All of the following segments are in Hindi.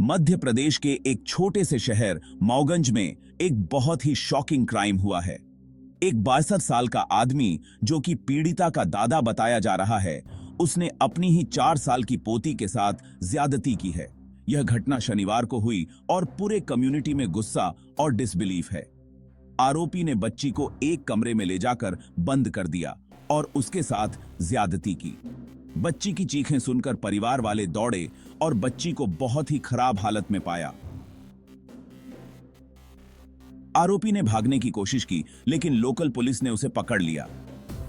मध्य प्रदेश के एक छोटे से शहर मौगंज में एक बहुत ही शॉकिंग क्राइम हुआ है। एक 62 साल का आदमी, जो कि पीड़िता का दादा बताया जा रहा है, उसने अपनी ही 4 साल की पोती के साथ ज्यादती की है। यह घटना शनिवार को हुई और पूरे कम्युनिटी में गुस्सा और डिसबिलीफ है। आरोपी ने बच्ची को एक कमरे में ले जाकर बंद कर दिया और उसके साथ ज्यादती की। बच्ची की चीखें सुनकर परिवार वाले दौड़े और बच्ची को बहुत ही खराब हालत में पाया। आरोपी ने भागने की कोशिश की, लेकिन लोकल पुलिस ने उसे पकड़ लिया।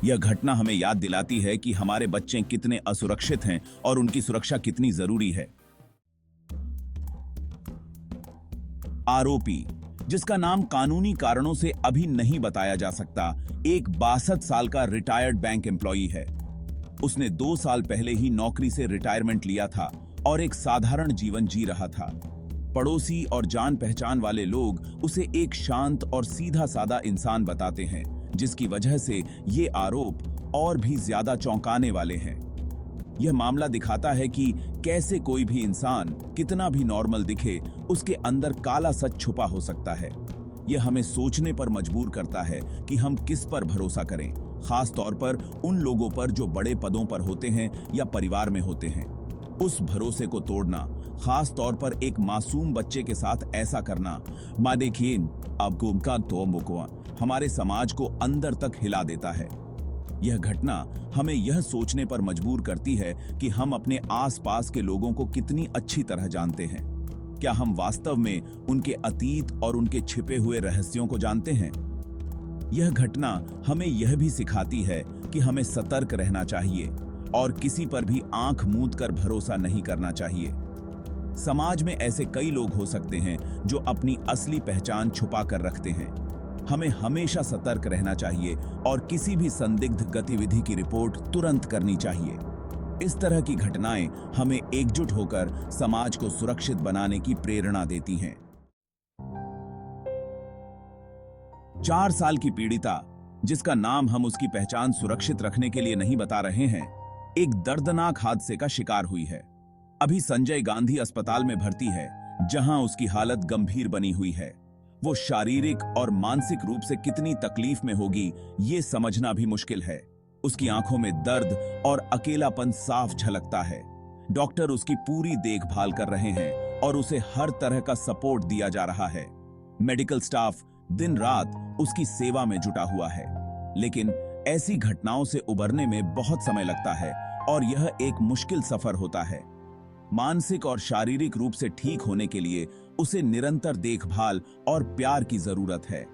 यह घटना हमें याद दिलाती है कि हमारे बच्चे कितने असुरक्षित हैं और उनकी सुरक्षा कितनी जरूरी है। आरोपी, जिसका नाम कानूनी कारणों से अभी नहीं बताया जा सकता, एक 62 साल का रिटायर्ड बैंक एम्प्लॉई है। उसने 2 साल पहले ही नौकरी से रिटायरमेंट लिया था और एक साधारण जीवन जी रहा था। पड़ोसी और जान पहचान वाले लोग उसे एक शांत और सीधा साधा इंसान बताते हैं, जिसकी वजह से ये आरोप और भी ज्यादा चौंकाने वाले हैं। यह मामला दिखाता है कि कैसे कोई भी इंसान, कितना भी नॉर्मल दिखे, उसके अंदर काला सच छुपा हो सकता है। यह हमें सोचने पर मजबूर करता है कि हम किस पर भरोसा करें, खास तौर पर उन लोगों पर जो बड़े पदों पर होते हैं या परिवार में होते हैं। उस भरोसे को तोड़ना, खास तौर पर एक मासूम बच्चे के साथ ऐसा करना, मां देखिए अब गुमका तो मुकवा, हमारे समाज को अंदर तक हिला देता है। यह घटना हमें यह सोचने पर मजबूर करती है कि हम अपने आसपास के लोगों को कितनी अच्छी तरह जानते हैं। क्या हम वास्तव में उनके अतीत और उनके छिपे हुए रहस्यों को जानते हैं? यह घटना हमें यह भी सिखाती है कि हमें सतर्क रहना चाहिए और किसी पर भी आंख मूंद कर भरोसा नहीं करना चाहिए। समाज में ऐसे कई लोग हो सकते हैं जो अपनी असली पहचान छुपा कर रखते हैं। हमें हमेशा सतर्क रहना चाहिए और किसी भी संदिग्ध गतिविधि की रिपोर्ट तुरंत करनी चाहिए। इस तरह की घटनाएं हमें एकजुट होकर समाज को सुरक्षित बनाने की प्रेरणा देती हैं। 4 साल की पीड़िता, जिसका नाम हम उसकी पहचान सुरक्षित रखने के लिए नहीं बता रहे हैं, एक दर्दनाक हादसे का शिकार हुई है। अभी संजय गांधी अस्पताल में भर्ती है, जहां उसकी हालत गंभीर बनी हुई है। वो शारीरिक और मानसिक रूप से कितनी तकलीफ में होगी, ये समझना भी मुश्किल है। उसकी आंखों में दर्द और अकेलापन साफ झलकता है। डॉक्टर उसकी पूरी देखभाल कर रहे हैं और उसे हर तरह का सपोर्ट दिया जा रहा है। मेडिकल स्टाफ दिन रात उसकी सेवा में जुटा हुआ है। लेकिन ऐसी घटनाओं से उबरने में बहुत समय लगता है और यह एक मुश्किल सफर होता है। मानसिक और शारीरिक रूप से ठीक होने के लिए उसे निरंतर देखभाल और प्यार की जरूरत है।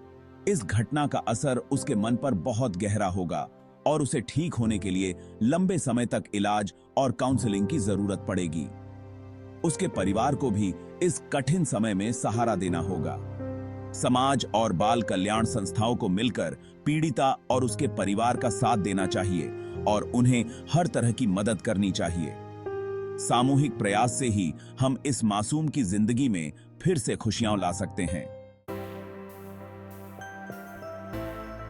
इस घटना का असर उसके मन पर बहुत गहरा होगा और उसे ठीक होने के लिए लंबे समय तक इलाज और काउंसलिंग की जरूरत पड़ेगी। उसके परिवार को भी इस कठिन समय में सहारा देना होगा। समाज और बाल कल्याण संस्थाओं को मिलकर पीड़िता और उसके परिवार का साथ देना चाहिए और उन्हें हर तरह की मदद करनी चाहिए। सामूहिक प्रयास से ही हम इस मासूम की जिंदगी में फिर से खुशियां ला सकते हैं।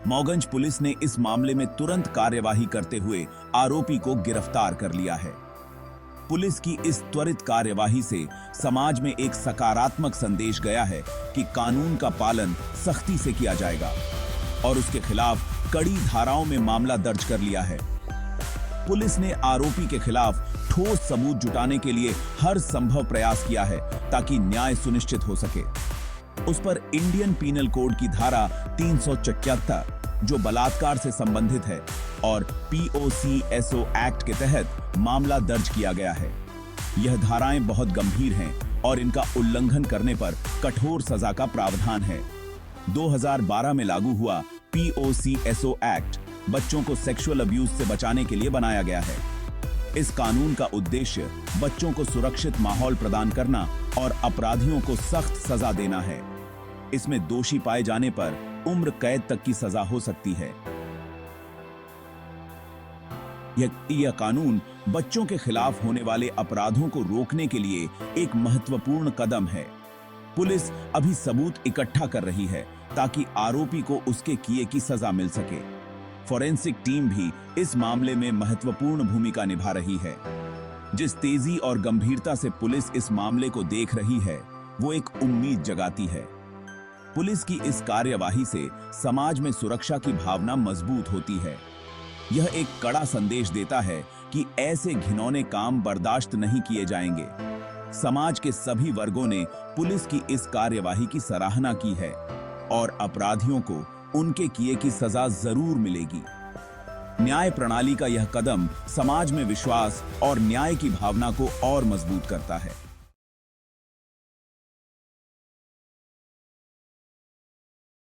मौगंज पुलिस ने इस मामले में तुरंत कार्यवाही करते हुए आरोपी को गिरफ्तार कर लिया है। पुलिस की इस त्वरित कार्यवाही से समाज में एक सकारात्मक संदेश गया है कि कानून का पालन सख्ती से किया जाएगा और उसके खिलाफ कड़ी धाराओं में मामला दर्ज कर लिया है। पुलिस ने आरोपी के खिलाफ ठोस सबूत जुटाने के लिए हर संभव प्रयास किया है ताकि न्याय सुनिश्चित हो सके। उस पर इंडियन पीनल कोड की धारा 374, जो बलात्कार से संबंधित है, और POCSO एक्ट के तहत मामला दर्ज किया गया है। यह धाराएं बहुत गंभीर हैं और इनका उल्लंघन करने पर कठोर सजा का प्रावधान है। 2012 में लागू हुआ POCSO एक्ट बच्चों को सेक्सुअल अब्यूज से बचाने के लिए बनाया गया है। इस कानून का उद्देश्य बच्चों को सुरक्षित माहौल प्रदान करना और अपराधियों को सख्त सजा देना है। इसमें दोषी पाए जाने पर उम्र कैद तक की सजा हो सकती है। यह कानून बच्चों के खिलाफ होने वाले अपराधों को रोकने के लिए एक महत्वपूर्ण कदम है। पुलिस अभी सबूत इकट्ठा कर रही है ताकि आरोपी को उसके किए की सजा मिल सके। फॉरेंसिक टीम भी इस मामले में महत्वपूर्ण भूमिका निभा रही है। जिस तेजी और गंभीरता से पुलिस इस मामले को देख रही है, वो एक उम्मीद जगाती है। पुलिस की इस कार्यवाही से समाज में सुरक्षा की भावना मजबूत होती है। यह एक कड़ा संदेश देता है कि ऐसे घिनौने काम बर्दाश्त नहीं किए जाएंगे। समाज के सभी वर्गों ने पुलिस की इस कार्यवाही की सराहना की है और अपराधियों को उनके किए की सजा जरूर मिलेगी। न्याय प्रणाली का यह कदम समाज में विश्वास और न्याय की भावना को और मजबूत करता है।